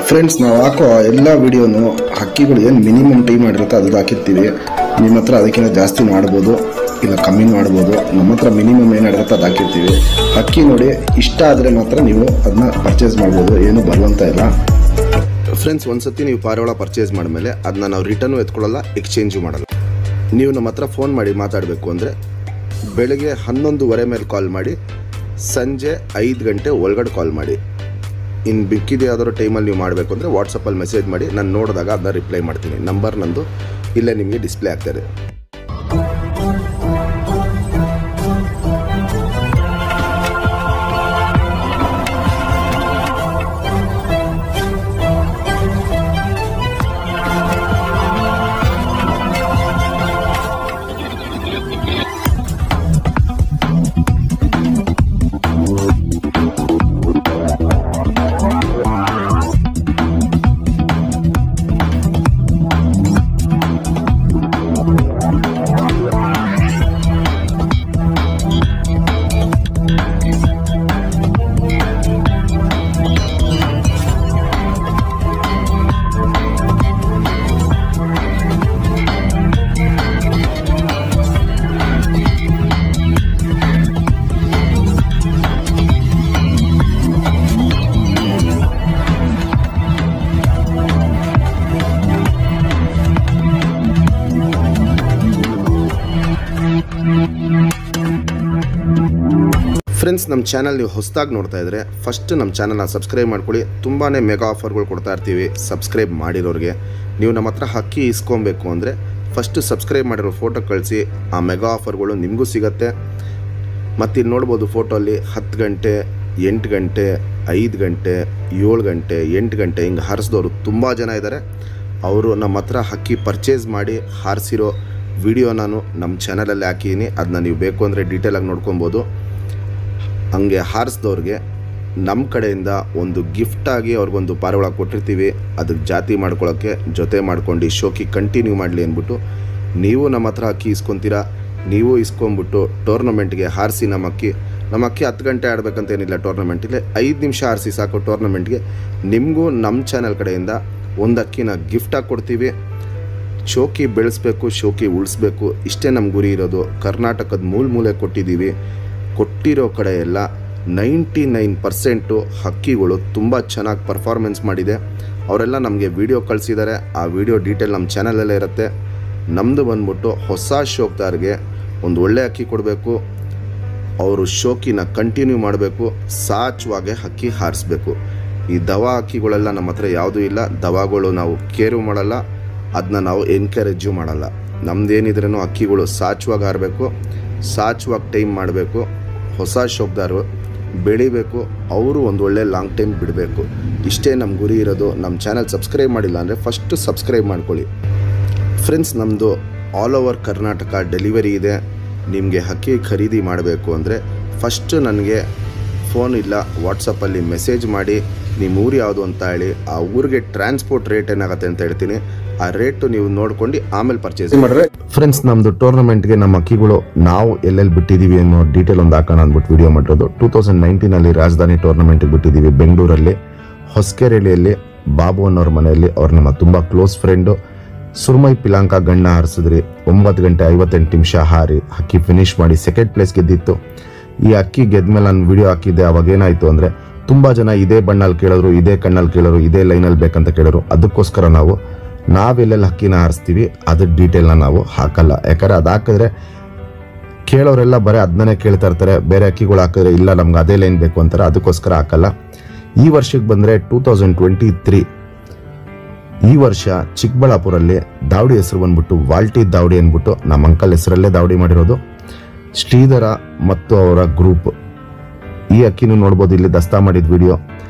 Friends, ನಾವು ಹಾಕೋ ಎಲ್ಲ ವಿಡಿಯೋನು ಹಕ್ಕಿಗಳು ಏನು ಮಿನಿಮಮ್ ಟೈಮ್ ಮಾಡಿರುತ್ತೆ ಅದು ಹಾಕಿರ್ತೀವಿ. ನಿಮ್ಮ ಹತ್ರ ಅದಕ್ಕಿಂತ ಜಾಸ್ತಿ ಮಾಡ್ಬೋದು, ಇಲ್ಲ ಕಮ್ಮಿ ಮಾಡ್ಬೋದು. ನಮ್ಮ ಹತ್ರ ಮಿನಿಮಮ್ ಏನಿರುತ್ತೆ ಅದು ಹಾಕಿರ್ತೀವಿ. ಹಕ್ಕಿ ನೋಡಿ ಇಷ್ಟ ಆದರೆ ಮಾತ್ರ ನೀವು ಅದನ್ನ ಪರ್ಚೇಸ್ ಮಾಡ್ಬೋದು, ಏನು ಬರುವಂತ ಇಲ್ಲ. ಫ್ರೆಂಡ್ಸ್, ಒಂದ್ಸತಿ ನೀವು ಪಾರಿವಾಳ ಪರ್ಚೇಸ್ ಮಾಡಿದ್ಮೇಲೆ ಅದನ್ನ ನಾವು ರಿಟರ್ನು ಎತ್ಕೊಳ್ಳಲ್ಲ, ಎಕ್ಸ್ಚೇಂಜು ಮಾಡಲ್ಲ. ನೀವು ನಮ್ಮ ಹತ್ರ ಫೋನ್ ಮಾಡಿ ಮಾತಾಡಬೇಕು ಅಂದರೆ ಬೆಳಗ್ಗೆ 11:15 ಮೇಲೆ ಕಾಲ್ ಮಾಡಿ, ಸಂಜೆ 5 ಗಂಟೆ ಒಳಗಡೆ ಕಾಲ್ ಮಾಡಿ. ಇನ್ನು ಬಿಕ್ಕಿದೆ ಯಾವ್ದಾದ್ರು ಟೈಮಲ್ಲಿ ನೀವು ಮಾಡಬೇಕು ಅಂದರೆ ವಾಟ್ಸಪ್ಪಲ್ಲಿ ಮೆಸೇಜ್ ಮಾಡಿ, ನಾನು ನೋಡಿದಾಗ ಅದನ್ನ ರಿಪ್ಲೈ ಮಾಡ್ತೀನಿ. ನಂಬರ್ ನಂದು ಇಲ್ಲೇ ನಿಮಗೆ ಡಿಸ್ಪ್ಲೇ ಆಗ್ತಾಯಿದೆ. ಫ್ರೆಂಡ್ಸ್, ನಮ್ಮ ಚಾನಲ್ ನೀವು ಹೊಸದಾಗಿ ನೋಡ್ತಾ ಇದ್ದರೆ ಫಸ್ಟ್ ನಮ್ಮ ಚಾನಲ್ನ ಸಬ್ಸ್ಕ್ರೈಬ್ ಮಾಡ್ಕೊಳ್ಳಿ. ತುಂಬಾ ಮೆಗಾ ಆಫರ್ಗಳು ಕೊಡ್ತಾ ಇರ್ತೀವಿ ಸಬ್ಸ್ಕ್ರೈಬ್ ಮಾಡಿರೋರಿಗೆ. ನೀವು ನಮ್ಮ ಹತ್ರ ಹಕ್ಕಿ ಇಸ್ಕೊಬೇಕು ಅಂದರೆ ಫಸ್ಟು ಸಬ್ಸ್ಕ್ರೈಬ್ ಮಾಡಿರೋ ಫೋಟೋ ಕಳಿಸಿ, ಆ ಮೆಗಾ ಆಫರ್ಗಳು ನಿಮಗೂ ಸಿಗುತ್ತೆ. ಮತ್ತು ಇಲ್ಲಿ ನೋಡ್ಬೋದು ಫೋಟೋಲ್ಲಿ 10 ಗಂಟೆ, 8 ಗಂಟೆ, 5 ಗಂಟೆ, 7 ಗಂಟೆ, 8 ಗಂಟೆ ಹಿಂಗೆ ಹಾರಿಸಿದವರು ತುಂಬ ಜನ ಇದ್ದಾರೆ. ಅವರು ನಮ್ಮ ಹತ್ರ ಹಕ್ಕಿ ಪರ್ಚೇಸ್ ಮಾಡಿ ಹಾರಿಸಿರೋ ವಿಡಿಯೋ ನಾನು ನಮ್ಮ ಚಾನಲಲ್ಲಿ ಹಾಕಿದ್ದೀನಿ. ಅದನ್ನ ನೀವು ಬೇಕು ಅಂದರೆ ಡೀಟೇಲಾಗಿ ನೋಡ್ಕೊಬೋದು. ಹಂಗೆ ಹಾರಿಸಿದವ್ರಿಗೆ ನಮ್ಮ ಕಡೆಯಿಂದ ಒಂದು ಗಿಫ್ಟಾಗಿ ಅವ್ರಿಗೊಂದು ಪಾರಿವಾಳ ಕೊಟ್ಟಿರ್ತೀವಿ. ಅದಕ್ಕೆ ಜಾತಿ ಮಾಡ್ಕೊಳ್ಳೋಕ್ಕೆ ಜೊತೆ ಮಾಡ್ಕೊಂಡು ಶೋಕಿ ಕಂಟಿನ್ಯೂ ಮಾಡಲಿ ಅಂದ್ಬಿಟ್ಟು ನೀವು ನಮ್ಮ ಹತ್ರ ಅಕ್ಕಿ ಇಸ್ಕೊತೀರಾ. ನೀವು ಇಸ್ಕೊಂಬಿಟ್ಟು ಟೂರ್ನಮೆಂಟ್ಗೆ ಹಾರಿಸಿ ನಮ್ಮ ಅಕ್ಕಿ 10 ಗಂಟೆ ಆಡಬೇಕಂತೇನಿಲ್ಲ. ಟೂರ್ನಮೆಂಟಿಗೆ 5 ನಿಮಿಷ ಹಾರಿಸಿ ಸಾಕು. ಟೂರ್ನಮೆಂಟ್ಗೆ ನಿಮಗೂ ನಮ್ಮ ಚಾನಲ್ ಕಡೆಯಿಂದ ಒಂದು ಅಕ್ಕಿನ ಗಿಫ್ಟಾಗಿ ಕೊಡ್ತೀವಿ. ಶೋಕಿ ಬೆಳೆಸಬೇಕು, ಶೋಕಿ ಉಳಿಸ್ಬೇಕು, ಇಷ್ಟೇ ನಮ್ಮ ಗುರಿ ಇರೋದು. ಕರ್ನಾಟಕದ ಮೂಲೆ ಕೊಟ್ಟಿದ್ದೀವಿ. ಕೊಟ್ಟಿರೋ ಕಡೆ ಎಲ್ಲ 99% ಹಕ್ಕಿಗಳು ತುಂಬ ಚೆನ್ನಾಗಿ ಪರ್ಫಾರ್ಮೆನ್ಸ್ ಮಾಡಿದೆ. ಅವರೆಲ್ಲ ನಮಗೆ ವಿಡಿಯೋ ಕಳಿಸಿದ್ದಾರೆ. ಆ ವಿಡಿಯೋ ಡೀಟೇಲ್ ನಮ್ಮ ಚಾನಲಲ್ಲೇ ಇರುತ್ತೆ. ನಮ್ಮದು ಬಂದ್ಬಿಟ್ಟು ಹೊಸ ಶೋಕ್ದಾರ್ಗೆ ಒಂದು ಒಳ್ಳೆ ಅಕ್ಕಿ ಕೊಡಬೇಕು. ಅವರು ಶೋಕಿನ ಕಂಟಿನ್ಯೂ ಮಾಡಬೇಕು, ಸಾಚುವಾಗೆ ಹಕ್ಕಿ ಹಾರಿಸ್ಬೇಕು. ಈ ದವಾ ಹಕ್ಕಿಗಳೆಲ್ಲ ನಮ್ಮ ಹತ್ರ ಯಾವುದೂ ಇಲ್ಲ. ದವಾಗಳು ನಾವು ಕೇರು ಮಾಡಲ್ಲ, ಅದನ್ನ ನಾವು ಎನ್ಕರೇಜು ಮಾಡಲ್ಲ. ನಮ್ಮದೇನಿದ್ರೂ ಹಕ್ಕಿಗಳು ಸಾಚುವಾಗಿ ಹಾರಬೇಕು, ಸಾಚುವಾಗಿ ಟೈಮ್ ಮಾಡಬೇಕು. ಹೊಸ ಶೋಕ್ದಾರು ಬೆಳಿಬೇಕು, ಅವರು ಒಂದು ಒಳ್ಳೆ ಲಾಂಗ್ ಟೈಮ್ ಬಿಡಬೇಕು. ಇಷ್ಟೇ ನಮ್ಮ ಗುರಿ ಇರೋದು. ನಮ್ಮ ಚಾನಲ್ ಸಬ್ಸ್ಕ್ರೈಬ್ ಮಾಡಿಲ್ಲ ಅಂದರೆ ಫಸ್ಟು ಸಬ್ಸ್ಕ್ರೈಬ್ ಮಾಡ್ಕೊಳ್ಳಿ. ಫ್ರೆಂಡ್ಸ್, ನಮ್ಮದು ಆಲ್ ಓವರ್ ಕರ್ನಾಟಕ ಡೆಲಿವರಿ ಇದೆ. ನಿಮಗೆ ಹಕ್ಕಿ ಖರೀದಿ ಮಾಡಬೇಕು ಅಂದರೆ ಫಸ್ಟು ನನಗೆ ಫೋನ್ ಇಲ್ಲ ವಾಟ್ಸಪ್ಪಲ್ಲಿ ಮೆಸೇಜ್ ಮಾಡಿ ನಿಮ್ಮ ಊರು ಯಾವುದು ಅಂತ ಹೇಳಿ. ಆ ಊರಿಗೆ ಟ್ರಾನ್ಸ್ಪೋರ್ಟ್ ರೇಟ್ ಏನಾಗುತ್ತೆ ಅಂತ ಹೇಳ್ತೀನಿ. ಆ ರೇಟು ನೀವು ನೋಡ್ಕೊಂಡು ಆಮೇಲೆ ಪರ್ಚೇಸ್ ಮಾಡ್ರೆ. ಫ್ರೆಂಡ್ಸ್, ನಮ್ಮದು ಟೂರ್ನಮೆಂಟ್ಗೆ ನಮ್ಮ ಅಕ್ಕಿಗಳು ನಾವು ಎಲ್ಲೆಲ್ಲಿ ಬಿಟ್ಟಿದ್ದೀವಿ ಅನ್ನೋ ಡೀಟೇಲ್ ಒಂದು ಹಾಕೋಣ ಅಂದ್ಬಿಟ್ಟು ವಿಡಿಯೋ ಮಾಡಿರೋದು. 2019 ರಾಜಧಾನಿ ಟೂರ್ನಮೆಂಟ್ಗೆ ಬಿಟ್ಟಿದ್ದೀವಿ ಬೆಂಗಳೂರಲ್ಲಿ, ಹೊಸಕೆರೆಹಳ್ಳಿಯಲ್ಲಿ, ಬಾಬು ಅನ್ನೋರ ಮನೆಯಲ್ಲಿ. ಅವ್ರು ನಮ್ಮ ತುಂಬ ಕ್ಲೋಸ್ ಫ್ರೆಂಡು. ಸುರ್ಮೈ ಪಿಲಾಂಕ ಗಣ್ಣ ಹಾರಿಸಿದ್ರಿ. 9 ಗಂಟೆ 58 ನಿಮಿಷ ಹಾರಿ ಹಕ್ಕಿ ಫಿನಿಶ್ ಮಾಡಿ ಸೆಕೆಂಡ್ ಪ್ಲೇಸ್ ಗೆದ್ದಿತ್ತು. ಈ ಅಕ್ಕಿ ಗೆದ್ಮೇಲೆ ನಾನು ವಿಡಿಯೋ ಹಾಕಿದ್ದೆ. ಅವಾಗ ಏನಾಯಿತು ಅಂದರೆ ತುಂಬ ಜನ ಇದೇ ಬಣ್ಣಲ್ಲಿ ಕೇಳೋರು, ಇದೇ ಕಣ್ಣಲ್ಲಿ ಕೇಳೋರು, ಇದೇ ಲೈನಲ್ಲಿ ಬೇಕಂತ ಕೇಳೋರು. ಅದಕ್ಕೋಸ್ಕರ ನಾವೆಲ್ಲೆಲ್ಲಿ ಹಕ್ಕಿನ ಹಾರಿಸ್ತೀವಿ ಅದ್ರ ಡೀಟೇಲ್ನ ನಾವು ಹಾಕಲ್ಲ. ಯಾಕಂದರೆ ಅದು ಹಾಕಿದ್ರೆ ಕೇಳೋರೆಲ್ಲ ಬರೀ ಅದನ್ನೇ ಕೇಳ್ತಾ ಇರ್ತಾರೆ. ಬೇರೆ ಅಕ್ಕಿಗಳು ಹಾಕಿದ್ರೆ ಇಲ್ಲ ನಮ್ಗೆ ಅದೇ ಲೈನ್ ಬೇಕು ಅಂತಾರೆ. ಅದಕ್ಕೋಸ್ಕರ ಹಾಕಲ್ಲ. ಈ ವರ್ಷಕ್ಕೆ ಬಂದರೆ 2023 ಈ ವರ್ಷ ಚಿಕ್ಕಬಳ್ಳಾಪುರಲ್ಲಿ ದಾವಡಿ ಹೆಸರು ಬಂದ್ಬಿಟ್ಟು ವಾಲ್ಟಿ ದಾವಡಿ ಅಂದ್ಬಿಟ್ಟು ನಮ್ಮ ಅಂಕಲ್ ಹೆಸರಲ್ಲೇ ದಾವಡಿ ಮಾಡಿರೋದು. ಶ್ರೀಧರ ಮತ್ತು ಅವರ ಗ್ರೂಪ್. ಈ ಅಕ್ಕಿನೂ ನೋಡ್ಬೋದು, ಇಲ್ಲಿ ದಸ್ತಾ ಮಾಡಿದ ವಿಡಿಯೋ.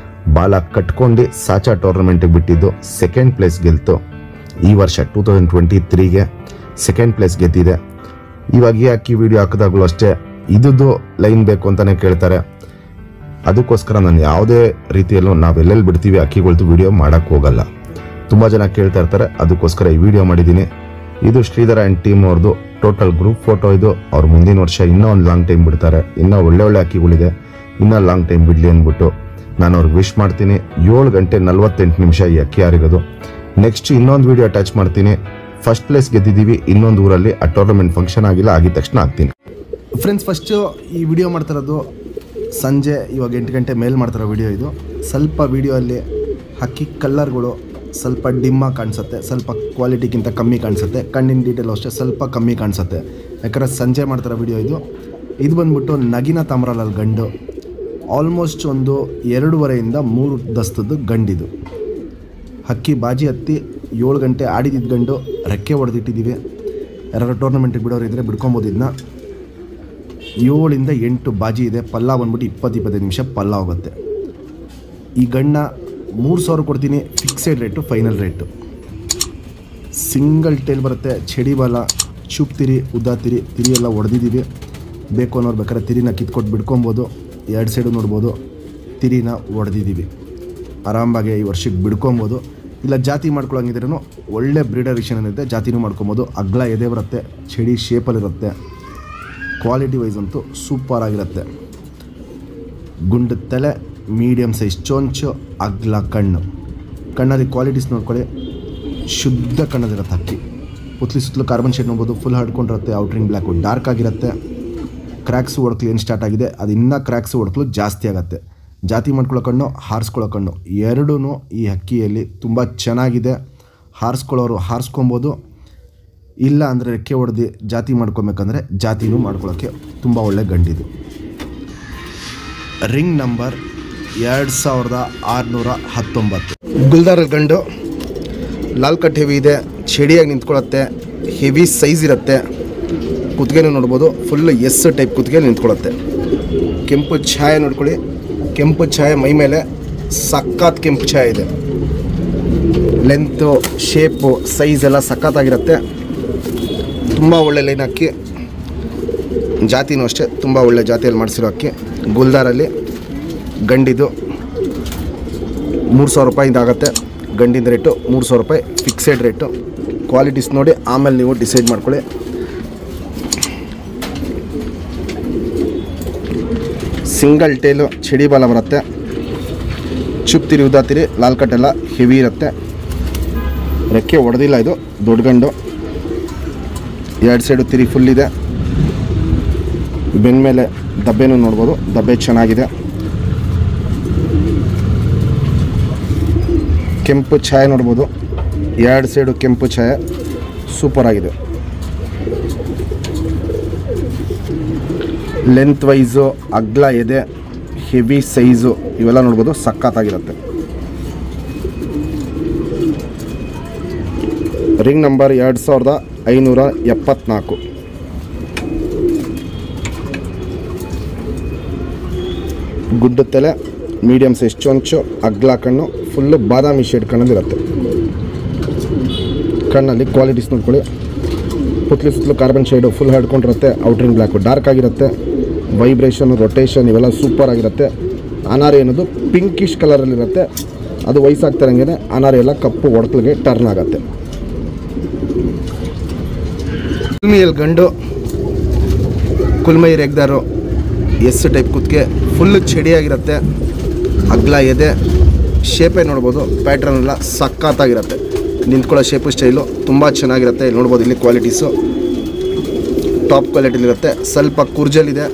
ಬಾಲ ಕಟ್ಕೊಂಡು ಸಾಚಾ ಟೂರ್ನಮೆಂಟಿಗೆ ಬಿಟ್ಟಿದ್ದು, ಸೆಕೆಂಡ್ ಪ್ಲೇಸ್ ಗೆಲ್ತು. ಈ ವರ್ಷ 2023ಗೆ ಸೆಕೆಂಡ್ ಪ್ಲೇಸ್ ಗೆದ್ದಿದೆ. ಇವಾಗ ಈ ಅಕ್ಕಿ ವಿಡಿಯೋ ಹಾಕಿದಾಗಲೂ ಅಷ್ಟೇ ಇದ್ದು ಲೈನ್ ಬೇಕು ಅಂತಾನೆ ಕೇಳ್ತಾರೆ. ಅದಕ್ಕೋಸ್ಕರ ನಾನು ಯಾವುದೇ ರೀತಿಯಲ್ಲೂ ನಾವೆಲ್ಲೆಲ್ಲಿ ಬಿಡ್ತೀವಿ ಅಕ್ಕಿಗಳ್ದು ವಿಡಿಯೋ ಮಾಡೋಕ್ಕೆ ಹೋಗಲ್ಲ. ತುಂಬ ಜನ ಕೇಳ್ತಾ ಇರ್ತಾರೆ, ಅದಕ್ಕೋಸ್ಕರ ಈ ವಿಡಿಯೋ ಮಾಡಿದ್ದೀನಿ. ಇದು ಶ್ರೀಧರ ಆ್ಯಂಡ್ ಟೀಮ್ ಅವ್ರದ್ದು ಟೋಟಲ್ ಗ್ರೂಪ್ ಫೋಟೋ. ಇದು ಅವ್ರು ಮುಂದಿನ ವರ್ಷ ಇನ್ನೂ ಒಂದು ಲಾಂಗ್ ಟೈಮ್ ಬಿಡ್ತಾರೆ. ಇನ್ನೂ ಒಳ್ಳೆ ಅಕ್ಕಿಗಳಿದೆ. ಇನ್ನೂ ಲಾಂಗ್ ಟೈಮ್ ಬಿಡಲಿ ಅಂದ್ಬಿಟ್ಟು ನಾನು ಅವ್ರಿಗೆ ವಿಶ್ ಮಾಡ್ತೀನಿ. 7 ಗಂಟೆ 48 ನಿಮಿಷ ಈ ಅಕ್ಕಿ ಆರಿರೋದು. ನೆಕ್ಸ್ಟ್ ಇನ್ನೊಂದು ವಿಡಿಯೋ ಅಟ್ಯಾಚ್ ಮಾಡ್ತೀನಿ. ಫಸ್ಟ್ ಪ್ಲೇಸ್ ಗೆದ್ದಿದ್ದೀವಿ ಇನ್ನೊಂದು ಊರಲ್ಲಿ, ಆ ಟೂರ್ನಮೆಂಟ್ ಫಂಕ್ಷನ್ ಆಗಿಲ್ಲ, ಆಗಿದ ತಕ್ಷಣ ಆಗ್ತೀನಿ. ಫ್ರೆಂಡ್ಸ್, ಫಸ್ಟು ಈ ವಿಡಿಯೋ ಮಾಡ್ತಿರೋದು ಸಂಜೆ, ಇವಾಗ 8 ಗಂಟೆ ಮೇಲೆ ಮಾಡ್ತಿರೋ ವಿಡಿಯೋ ಇದು. ಸ್ವಲ್ಪ ವಿಡಿಯೋ ಅಲ್ಲಿ ಹಕ್ಕಿ ಕಲ್ಲರ್ಗಳು ಸ್ವಲ್ಪ ಡಿಮ್ಮಾಗಿ ಕಾಣಿಸುತ್ತೆ, ಸ್ವಲ್ಪ ಕ್ವಾಲಿಟಿಗಿಂತ ಕಮ್ಮಿ ಕಾಣಿಸುತ್ತೆ, ಕಣ್ಣಿನ ಡೀಟೇಲ್ ಅಷ್ಟೇ ಸ್ವಲ್ಪ ಕಮ್ಮಿ ಕಾಣಿಸುತ್ತೆ, ಯಾಕಂದರೆ ಸಂಜೆ ಮಾಡ್ತಿರೋ ವಿಡಿಯೋ ಇದು. ಇದು ಬಂದ್ಬಿಟ್ಟು ನಗಿನ ತಾಮ್ರಲಾಲ್ ಗಂಡು, ಆಲ್ಮೋಸ್ಟ್ ಒಂದು 2.5 ಇಂದ 3 ದಸ್ತದ್ದು ಗಂಡಿದು. ಹಕ್ಕಿ ಬಾಜಿ ಹತ್ತಿ 7 ಗಂಟೆ ಆಡಿದಿದ್ದು ಗಂಡು, ರೆಕ್ಕೆ ಹೊಡೆದಿಟ್ಟಿದ್ದೀವಿ. ಯಾರು ಟೂರ್ನಮೆಂಟಿಗೆ ಬಿಡೋರು ಇದ್ದರೆ ಬಿಡ್ಕೊಬೋದು. ಇದನ್ನ 7 ಇಂದ 8 ಬಾಜಿ ಇದೆ. ಪಲ್ಲ ಬಂದ್ಬಿಟ್ಟು 20-25 ನಿಮಿಷ ಪಲ್ಲ ಹೋಗುತ್ತೆ. ಈ ಗಣ್ಣ 3,000 ಕೊಡ್ತೀನಿ, fixed rate, final rate. Single tail ಬರುತ್ತೆ, ಚಡಿ ಬಾಲ, ಚುಪ್ ತಿರಿ, ಉದ್ದ ತಿರಿ, ತಿರಿ ಎಲ್ಲ ಹೊಡೆದಿದ್ದೀವಿ. ಬೇಕು ಅನ್ನೋರು ಬೇಕಾದ್ರೆ ತಿರಿನ ಕಿತ್ಕೊಟ್ಟು ಬಿಡ್ಕೊಬೋದು. 2 ಸೈಡು ನೋಡ್ಬೋದು, ತಿರಿನ ಹೊಡೆದಿದ್ದೀವಿ. ಆರಾಮಾಗಿ ಈ ವರ್ಷಕ್ಕೆ ಬಿಡ್ಕೊಬೋದು. ಇಲ್ಲ ಜಾತಿ ಮಾಡ್ಕೊಳ್ಳೋಂಗಿದ್ರೂ ಒಳ್ಳೆ ಬ್ರೀಡರ್ ವಿಷನ್ ಏನಿದೆ, ಜಾತಿನೂ ಮಾಡ್ಕೊಬೋದು. ಅಗ್ಲ ಎದೆ ಬರುತ್ತೆ, ಚಡಿ ಶೇಪಲ್ಲಿರುತ್ತೆ, ಕ್ವಾಲಿಟಿ ವೈಸ್ ಅಂತೂ ಸೂಪರ್ ಆಗಿರುತ್ತೆ. ಗುಂಡು ತಲೆ, ಮೀಡಿಯಮ್ ಸೈಜ್ ಚೊಂಚು, ಅಗ್ಲ ಕಣ್ಣು. ಕಣ್ಣಲ್ಲಿ ಕ್ವಾಲಿಟೀಸ್ ನೋಡ್ಕೊಳ್ಳಿ, ಶುದ್ಧ ಕಣ್ಣದಿರುತ್ತೆ ಹಕ್ಕಿ. ಪುತ್ಲಿ ಸುತ್ತಲೂ ಕಾರ್ಬನ್ ಶೇಡ್ ನೋಡ್ಬೋದು, ಫುಲ್ ಹಡ್ಕೊಂಡಿರುತ್ತೆ. ಔಟ್ರಿಂಗ್ ಬ್ಲ್ಯಾಕು ಡಾರ್ಕ್ ಆಗಿರುತ್ತೆ. ಕ್ರ್ಯಾಕ್ಸು ಹೊಡ್ಕಲು ಏನು ಸ್ಟಾರ್ಟ್ ಆಗಿದೆ, ಅದು ಇನ್ನೂ ಕ್ರ್ಯಾಕ್ಸು ಹೊಡ್ಕಲು ಜಾಸ್ತಿ ಆಗುತ್ತೆ. ಜಾತಿ ಮಾಡ್ಕೊಳ್ಳೋ ಕಣ್ಣು, ಹಾರಿಸ್ಕೊಳ್ಳೋ ಕಣ್ಣು ಎರಡೂ ಈ ಹಕ್ಕಿಯಲ್ಲಿ ತುಂಬ ಚೆನ್ನಾಗಿದೆ. ಹಾರಿಸ್ಕೊಳ್ಳೋರು ಹಾರಿಸ್ಕೊಬೋದು, ಇಲ್ಲ ಅಂದರೆ ರೆಕ್ಕೆ ಹೊಡೆದು ಜಾತಿ ಮಾಡ್ಕೊಬೇಕಂದ್ರೆ ಜಾತಿನೂ ಮಾಡ್ಕೊಳ್ಳೋಕ್ಕೆ ತುಂಬ ಒಳ್ಳೆ ಗಂಡಿದು. Ring number 2619. ಗುಲ್ದಾರ ಗಂಡು, ಲಾಲ್ ಕಟ್ ಹೆವಿ ಇದೆ, ಚಡಿಯಾಗಿ ನಿಂತ್ಕೊಳ್ಳುತ್ತೆ, ಹೆವಿ ಸೈಜ್ ಇರುತ್ತೆ. ಕುತ್ತಿಗೆನೂ ನೋಡ್ಬೋದು, ಫುಲ್ಲು ಎಸ್ ಟೈಪ್ ಕುತ್ತಿಗೆ ನಿಂತ್ಕೊಳ್ಳುತ್ತೆ. ಕೆಂಪು ಛಾಯೆ ನೋಡ್ಕೊಳ್ಳಿ, ಕೆಂಪು ಛಾಯೆ ಮೈ ಮೇಲೆ ಸಖತ್ ಕೆಂಪು ಛಾಯೆ ಇದೆ. ಲೆಂತು, ಶೇಪು, ಸೈಜ್ ಎಲ್ಲ ಸಖತ್ತಾಗಿರುತ್ತೆ. ತುಂಬ ಒಳ್ಳೆ ಲೈನ್ ಅಕ್ಕಿ. ಜಾತಿನೂ ಅಷ್ಟೇ ತುಂಬ ಒಳ್ಳೆ ಜಾತಿಯಲ್ಲಿ ಮಾಡಿಸಿರೋ ಅಕ್ಕಿ. ಗುಲ್ದಾರಲ್ಲಿ ಗಂಡಿದು 3,000 ರೂಪಾಯಿಂದ ಆಗುತ್ತೆ. ಗಂಡಿನ ರೇಟು 3,000 ರೂಪಾಯಿ, ಫಿಕ್ಸೆಡ್ ರೇಟು. ಕ್ವಾಲಿಟೀಸ್ ನೋಡಿ ಆಮೇಲೆ ನೀವು ಡಿಸೈಡ್ ಮಾಡ್ಕೊಳ್ಳಿ. ಸಿಂಗಲ್ ಟೇಲು, ಚಡಿ ಬಾಲ ಬರುತ್ತೆ, ಚುಪ್ ತಿರಿ, ಉದ್ದ ತಿರಿ, ಲಾಲ್ ಕಟ್ ಎಲ್ಲ ಹೆವಿ ಇರುತ್ತೆ. ರೆಕ್ಕೆ ಹೊಡೆದಿಲ್ಲ, ಇದು ದೊಡ್ಡ ಗಂಡು. 2 ಸೈಡು ತಿರಿ ಫುಲ್ ಇದೆ. ಬೆನ್ನ ಮೇಲೆ ದಬ್ಬೆನೂ ನೋಡ್ಬೋದು, ದಬ್ಬೆ ಚೆನ್ನಾಗಿದೆ. ಕೆಂಪು ಛಾಯೆ ನೋಡ್ಬೋದು, 2 ಸೈಡು ಕೆಂಪು ಛಾಯೆ ಸೂಪರಾಗಿದೆ. ಲೆಂತ್ ವೈಸು, ಅಗ್ಲ ಎದೆ, ಹೆವಿ ಸೈಜು ಇವೆಲ್ಲ ನೋಡ್ಬೋದು, ಸಖತ್ತಾಗಿರುತ್ತೆ. Ring number 2574. ಗುಡ್ಡ ತಲೆ, ಮೀಡಿಯಮ್ ಸೈಜ್ ಚೊಂಚು, ಅಗ್ಲ ಕಣ್ಣು, ಫುಲ್ಲು ಬಾದಾಮಿ ಶೇಡ್ ಕಣ್ಣಲ್ಲಿರುತ್ತೆ. ಕಣ್ಣಲ್ಲಿ ಕ್ವಾಲಿಟೀಸ್ ನೋಡ್ಕೊಳ್ಳಿ, ಪುತ್ಲಿ ಸುತ್ತಲೂ ಕಾರ್ಬನ್ ಶೇಡು ಫುಲ್ ಹಡ್ಕೊಂಡಿರುತ್ತೆ. ಔಟ್ರಿಂಗ್ ಬ್ಲ್ಯಾಕು ಡಾರ್ಕ್ ಆಗಿರುತ್ತೆ. ವೈಬ್ರೇಷನ್, ರೊಟೇಷನ್ ಇವೆಲ್ಲ ಸೂಪರ್ ಆಗಿರುತ್ತೆ. ಅನಾರಿ ಅನ್ನೋದು ಪಿಂಕಿಶ್ ಕಲರಲ್ಲಿರುತ್ತೆ. ಅದು ವಯಸ್ಸಾಗ್ತಿರಂಗೆ ಅನಾರಿ ಎಲ್ಲ ಕಪ್ಪು ಒಡಕಲಿಗೆ ಟರ್ನ್ ಆಗುತ್ತೆ. ಕುಲ್ಮಿಯಲ್ಲಿ ಗಂಡು, ಕುಲ್ಮೈ ರೆಗ್ದಾರು, ಎಸ್ ಟೈಪ್ ಕುತ್ತಿಗೆ, ಫುಲ್ಲು ಚಡಿಯಾಗಿರುತ್ತೆ. ಅಗ್ಲ ಎದೆ, ಶೇಪೇ ನೋಡ್ಬೋದು, ಪ್ಯಾಟ್ರನ್ ಎಲ್ಲ ಸಖತ್ತಾಗಿರುತ್ತೆ. ನಿಂತ್ಕೊಳ್ಳೋ ಶೇಪು ಸ್ಟೈಲು ತುಂಬ ಚೆನ್ನಾಗಿರುತ್ತೆ. ನೋಡ್ಬೋದು ಇಲ್ಲಿ ಕ್ವಾಲಿಟೀಸು ಟಾಪ್ ಕ್ವಾಲಿಟಿಲಿರುತ್ತೆ. ಸ್ವಲ್ಪ ಕುರ್ಜಲಿದೆ,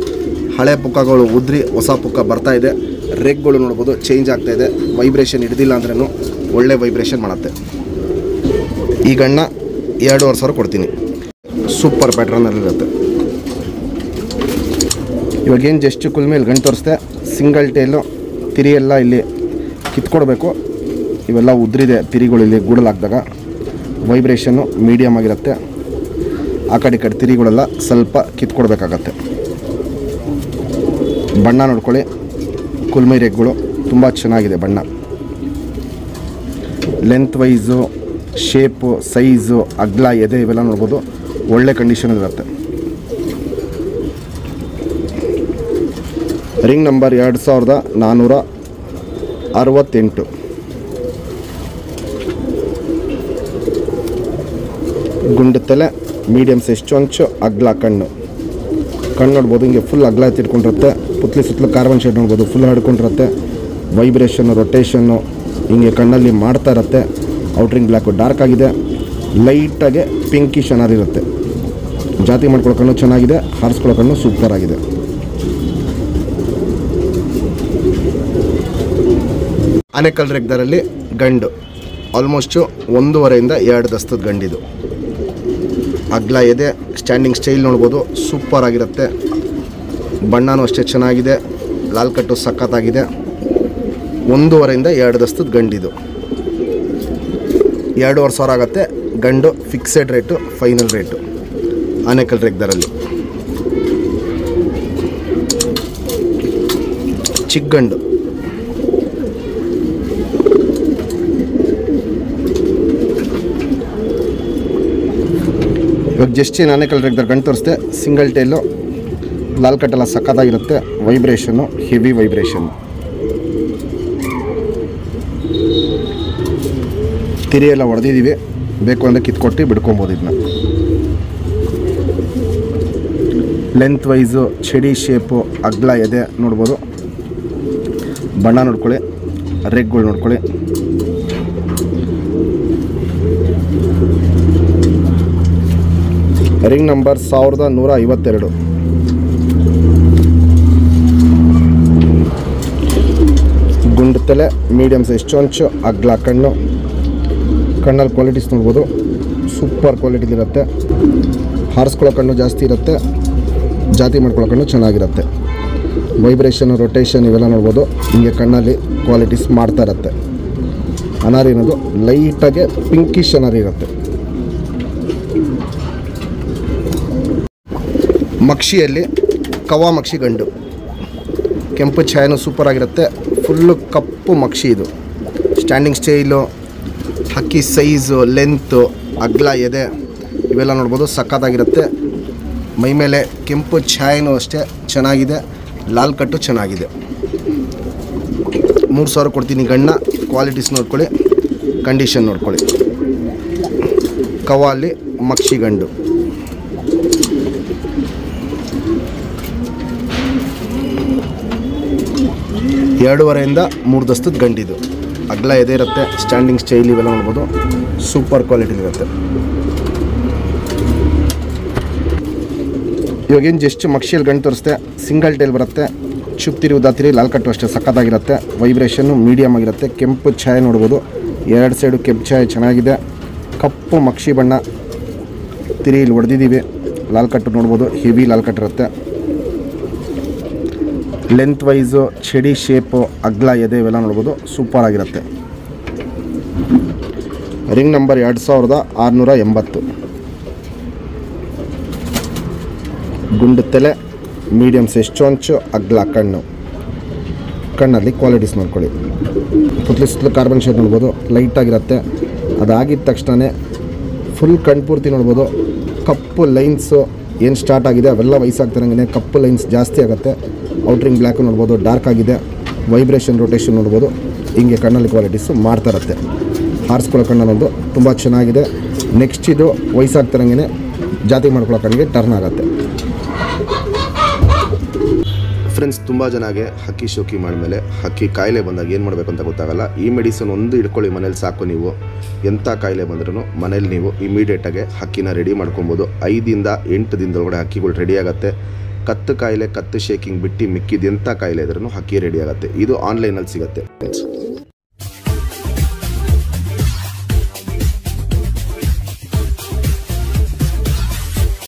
ಹಳೆ ಪುಕ್ಕಗಳು ಉದ್ರಿ ಹೊಸ ಪುಕ್ಕ ಬರ್ತಾ ಇದೆ. ರೆಗ್ಗಳು ನೋಡ್ಬೋದು ಚೇಂಜ್ ಆಗ್ತಾ ಇದೆ. ವೈಬ್ರೇಷನ್ ಹಿಡಿದಿಲ್ಲ ಅಂದ್ರೂ ಒಳ್ಳೆ ವೈಬ್ರೇಷನ್ ಮಾಡುತ್ತೆ. ಈ ಗಣ್ಣ 2,500 ಕೊಡ್ತೀನಿ. ಸೂಪರ್ ಪ್ಯಾಟ್ರನ್ನಲ್ಲಿರುತ್ತೆ. ಇವಾಗೇನು ಜಸ್ಟ್ ಕುಲ್ಮೇಲೆ ಗಂಟು ತೋರಿಸ್ದೆ. ಸಿಂಗಲ್ ಟೇಲು, ತಿರಿ ಎಲ್ಲ ಇಲ್ಲಿ ಕಿತ್ಕೊಡ್ಬೇಕು. ಇವೆಲ್ಲ ಉದ್ರಿದೆ ತಿರಿಗಳು ಇಲ್ಲಿ ಗೂಡಲಾಕಿದಾಗ. ವೈಬ್ರೇಷನ್ನು ಮೀಡಿಯಮ್ ಆಗಿರುತ್ತೆ. ಆ ಕಡೆ ಈ ಕಡೆ ತಿರಿಗಳೆಲ್ಲ ಸ್ವಲ್ಪ ಕಿತ್ಕೊಡ್ಬೇಕಾಗತ್ತೆ. ಬಣ್ಣ ನೋಡ್ಕೊಳ್ಳಿ, ಕುಲ್ಮೈ ರೆಗ್ಗಳು ತುಂಬ ಚೆನ್ನಾಗಿದೆ ಬಣ್ಣ. ಲೆಂತ್ ವೈಸು, ಶೇಪು, ಸೈಜು, ಅಗ್ಲ ಎದೆ ಇವೆಲ್ಲ ನೋಡ್ಬೋದು, ಒಳ್ಳೆ ಕಂಡೀಷನ್ ಇರುತ್ತೆ. Ring number 2468. ಗುಂಡು ತಲೆ, ಮೀಡಿಯಮ್ ಸೈಜ್ ಚೊಂಚು, ಅಗ್ಲ ಕಣ್ಣು. ಕಣ್ಣು ನೋಡ್ಬೋದು ಹಿಂಗೆ ಫುಲ್ ಅಗ್ಲ ಎತ್ತಿಟ್ಕೊಂಡಿರುತ್ತೆ. ಪುತ್ಲಿ ಸುತ್ತಲೂ ಕಾರ್ಬನ್ ಶೇಡ್ ನೋಡ್ಬೋದು, ಫುಲ್ ಹಡ್ಕೊಂಡಿರುತ್ತೆ. ವೈಬ್ರೇಷನ್ನು, ರೊಟೇಷನ್ನು ಹಿಂಗೆ ಕಣ್ಣಲ್ಲಿ ಮಾಡ್ತಾ ಇರುತ್ತೆ. ಔಟ್ರಿಂಗ್ ಬ್ಲ್ಯಾಕು ಡಾರ್ಕ್ ಆಗಿದೆ, ಲೈಟಾಗೆ ಪಿಂಕಿಶ್ ಇರುತ್ತೆ. ಜಾತಿ ಮಾಡ್ಕೊಳ್ಳೋ ಕಣ್ಣು ಚೆನ್ನಾಗಿದೆ, ಹಾರಿಸ್ಕೊಳ್ಳೋ ಕಣ್ಣು ಸೂಪರ್ ಆಗಿದೆ. ಆನೆಕಲ್ ರೆಗ್ದರಲ್ಲಿ ಗಂಡು ಆಲ್ಮೋಸ್ಟು 1.5 ಇಂದ 2 ದಸ್ತದ ಗಂಡಿದು. ಅಗ್ಲ ಎದೆ, ಸ್ಟ್ಯಾಂಡಿಂಗ್ ಸ್ಟೈಲ್ ನೋಡ್ಬೋದು, ಸೂಪರ್ ಆಗಿರುತ್ತೆ. ಬಣ್ಣನೂ ಅಷ್ಟೇ ಚೆನ್ನಾಗಿದೆ, ಲಾಲ್ ಕಟ್ಟು ಸಖತ್ತಾಗಿದೆ. 1.5 ಇಂದ 2 ದಸ್ತದ ಗಂಡಿದು. 2,500 ಆಗುತ್ತೆ ಗಂಡು. Fixed rate, final rate Anekal ರೆಗ್ದರಲ್ಲಿ. ಚಿಕ್ಕಗಂಡು ಇವಾಗ ಜಸ್ಟ್ ಆನೆಕಲ್ ರೆಗ್ದರ್ ಗಂಡು ತೋರಿಸ್ದೆ. ಸಿಂಗಲ್ ಟೇಲು, ಲಾಲ್ ಕಟ್ಟೆಲ್ಲ ಸಖತ್ತಾಗಿರುತ್ತೆ. ವೈಬ್ರೇಷನ್ನು, ಹೆವಿ ವೈಬ್ರೇಷನ್ನು. ತಿರಿ ಎಲ್ಲ ಹೊಡೆದಿದ್ದೀವಿ, ಬೇಕು ಅಂದರೆ ಕಿತ್ಕೊಟ್ಟು ಬಿಡ್ಕೊಬೋದು. ಇದನ್ನ ಲೆಂತ್ ವೈಸು, ಚಡಿ ಶೇಪು, ಅಗ್ಲ ಎದೆ ನೋಡ್ಬೋದು. ಬಣ್ಣ ನೋಡ್ಕೊಳ್ಳಿ, ರೆಗ್ಗಳು ನೋಡ್ಕೊಳ್ಳಿ. Ring number 1152. ಗುಂಡು ತಲೆ, ಮೀಡಿಯಮ್ ಸೈಜ್ ಚೊಂಚು, ಅಗ್ಲ ಕಣ್ಣು. ಕಣ್ಣಲ್ಲಿ ಕ್ವಾಲಿಟೀಸ್ ನೋಡ್ಬೋದು, ಸೂಪರ್ ಕ್ವಾಲಿಟಿಲಿರುತ್ತೆ. ಹಾರಿಸ್ಕೊಳ್ಳೋ ಕಣ್ಣು ಜಾಸ್ತಿ ಇರುತ್ತೆ, ಜಾತಿ ಮಾಡ್ಕೊಳ್ಳೋ ಕಣ್ಣು ಚೆನ್ನಾಗಿರುತ್ತೆ. ವೈಬ್ರೇಷನು, ರೊಟೇಷನ್ ಇವೆಲ್ಲ ನೋಡ್ಬೋದು. ಹಿಂಗೆ ಕಣ್ಣಲ್ಲಿ ಕ್ವಾಲಿಟೀಸ್ ಮಾಡ್ತಾ ಇರುತ್ತೆ. ಅನಾರಿ ಅನ್ನೋದು ಲೈಟಾಗೆ ಪಿಂಕಿಶ್ ಅನಾರಿ ಇರುತ್ತೆ. ಮಕ್ಷಿಯಲ್ಲಿ ಕವಾ ಮಕ್ಷಿ ಗಂಡು, ಕೆಂಪು ಛಾಯನು ಸೂಪರ್ ಆಗಿರುತ್ತೆ. ಫುಲ್ಲು ಕಪ್ಪು ಮಕ್ಷಿ ಇದು. ಸ್ಟ್ಯಾಂಡಿಂಗ್ ಸ್ಟೈಲು, ಹಕ್ಕಿ ಸೈಜು, ಲೆಂತು, ಅಗ್ಲ ಎದೆ ಇವೆಲ್ಲ ನೋಡ್ಬೋದು, ಸಖತ್ತಾಗಿರುತ್ತೆ. ಮೈಮೇಲೆ ಕೆಂಪು ಛಾಯನು ಅಷ್ಟೇ ಚೆನ್ನಾಗಿದೆ, ಲಾಲ್ ಕಟ್ಟು ಚೆನ್ನಾಗಿದೆ. 3,000 ಕೊಡ್ತೀನಿ ಗಣ್ಣ. ಕ್ವಾಲಿಟೀಸ್ ನೋಡ್ಕೊಳ್ಳಿ, ಕಂಡೀಷನ್ ನೋಡ್ಕೊಳ್ಳಿ. ಕವಾಲಿ ಮಕ್ಷಿ ಗಂಡು. ಎರಡೂವರೆಯಿಂದ 3 ದಸ್ತದ ಗಂಡಿದು. ಅಗ್ಲ ಎದೆ ಇರುತ್ತೆ, ಸ್ಟ್ಯಾಂಡಿಂಗ್ ಸ್ಟೈಲ್ ಇವೆಲ್ಲ ನೋಡ್ಬೋದು, ಸೂಪರ್ ಕ್ವಾಲಿಟಿ ಇರುತ್ತೆ. ಇವಾಗೇನು ಜಸ್ಟ್ ಮಕ್ಷಿಯಲ್ಲಿ ಗಂಡು ತೋರಿಸ್ತೆ. ಸಿಂಗಲ್ ಟೇಲ್ ಬರುತ್ತೆ, ಚುಪ್ತಿರಿ ಉದ್ದಾತಿರಿ, ಲಾಲ್ ಕಟ್ಟು ಅಷ್ಟೇ ಸಖತ್ತಾಗಿರುತ್ತೆ. ವೈಬ್ರೇಷನ್ನು ಮೀಡಿಯಮ್ ಆಗಿರುತ್ತೆ. ಕೆಂಪು ಛಾಯೆ ನೋಡ್ಬೋದು, 2 ಸೈಡು ಕೆಂಪು ಛಾಯೆ ಚೆನ್ನಾಗಿದೆ. ಕಪ್ಪು ಮಕ್ಷಿ ಬಣ್ಣ, ತಿರಿ ಇಲ್ಲಿ ಹೊಡೆದಿದ್ದೀವಿ. ಲಾಲ್ ಕಟ್ಟು ನೋಡ್ಬೋದು, ಹೆವಿ ಲಾಲ್ ಕಟ್ಟು ಇರುತ್ತೆ. ಲೆಂತ್ ವೈಸು, ಚಡಿ ಶೇಪು, ಅಗ್ಲ ಎದೆ ಇವೆಲ್ಲ ನೋಡ್ಬೋದು, ಸೂಪರ್ ಆಗಿರುತ್ತೆ. Ring number 2680. ಗುಂಡು ತಲೆ, ಮೀಡಿಯಮ್ ಸೈಜ್ ಚೊಂಚು, ಅಗ್ಲ ಕಣ್ಣು. ಕಣ್ಣಲ್ಲಿ ಕ್ವಾಲಿಟೀಸ್ ನೋಡ್ಕೊಳ್ಳಿ. ಪುತ್ಲಿ ಸುತ್ತಲೂ ಕಾರ್ಬನ್ ಶೇಡ್ ನೋಡ್ಬೋದು, ಲೈಟಾಗಿರುತ್ತೆ. ಅದಾಗಿದ್ದ ತಕ್ಷಣ ಫುಲ್ ಕಣ್ಣು ಪೂರ್ತಿ ನೋಡ್ಬೋದು. ಕಪ್ಪು ಲೈನ್ಸು ಏನು ಸ್ಟಾರ್ಟ್ ಆಗಿದೆ ಅವೆಲ್ಲ ವಯಸ್ಸಾಗ್ತಿರಂಗೆ ಕಪ್ಪು ಲೈನ್ಸ್ ಜಾಸ್ತಿ ಆಗುತ್ತೆ. ಔಟ್ರಿಂಗ್ ಬ್ಲ್ಯಾಕು ನೋಡ್ಬೋದು, ಡಾರ್ಕ್ ಆಗಿದೆ. ವೈಬ್ರೇಷನ್, ರೊಟೇಷನ್ ನೋಡ್ಬೋದು. ಹಿಂಗೆ ಕಣ್ಣಲ್ಲಿ ಕ್ವಾಲಿಟೀಸು ಮಾಡ್ತಾ ಇರುತ್ತೆ. ಹಾರಿಸ್ಕೊಳ್ಳೋ ಕಣ್ಣು ಅನ್ನೋದು ತುಂಬ ಚೆನ್ನಾಗಿದೆ. ನೆಕ್ಸ್ಟ್ ಇದು ವಯಸ್ಸಾಗ್ತಿರಂಗೆ ಜಾತಿ ಮಾಡ್ಕೊಳ್ಳೋ ಕಣ್ಣಿಗೆ ಟರ್ನ್ ಆಗುತ್ತೆ. ಫ್ರೆಂಡ್ಸ್, ತುಂಬ ಜನಗೆ ಹಕ್ಕಿ ಶೋಕಿ ಮಾಡಿದ್ಮೇಲೆ ಹಕ್ಕಿ ಕಾಯಿಲೆ ಬಂದಾಗ ಏನು ಮಾಡಬೇಕು ಅಂತ ಗೊತ್ತಾಗಲ್ಲ. ಈ ಮೆಡಿಸನ್ ಒಂದು ಇಟ್ಕೊಳ್ಳಿ ಮನೇಲಿ ಸಾಕು. ನೀವು ಎಂಥ ಕಾಯಿಲೆ ಬಂದ್ರೂ ಮನೇಲಿ ನೀವು ಇಮಿಡಿಯೇಟಾಗಿ ಹಕ್ಕಿನ ರೆಡಿ ಮಾಡ್ಕೊಬೋದು. 5 ಇಂದ 8 ದಿನದೊಳಗಡೆ ಹಕ್ಕಿಗಳು ರೆಡಿ ಆಗುತ್ತೆ. ಕತ್ತು ಕಾಯಿಲೆ, ಕತ್ತು ಶೇಕಿಂಗ್ ಬಿಟ್ಟು ಮಿಕ್ಕಿದ ಎಂಥ ಕಾಯಿಲೆ ಇದ್ರೂ ಹಕ್ಕಿ ರೆಡಿ ಆಗುತ್ತೆ. ಇದು ಆನ್ಲೈನಲ್ಲಿ ಸಿಗುತ್ತೆ ಫ್ರೆಂಡ್ಸ್.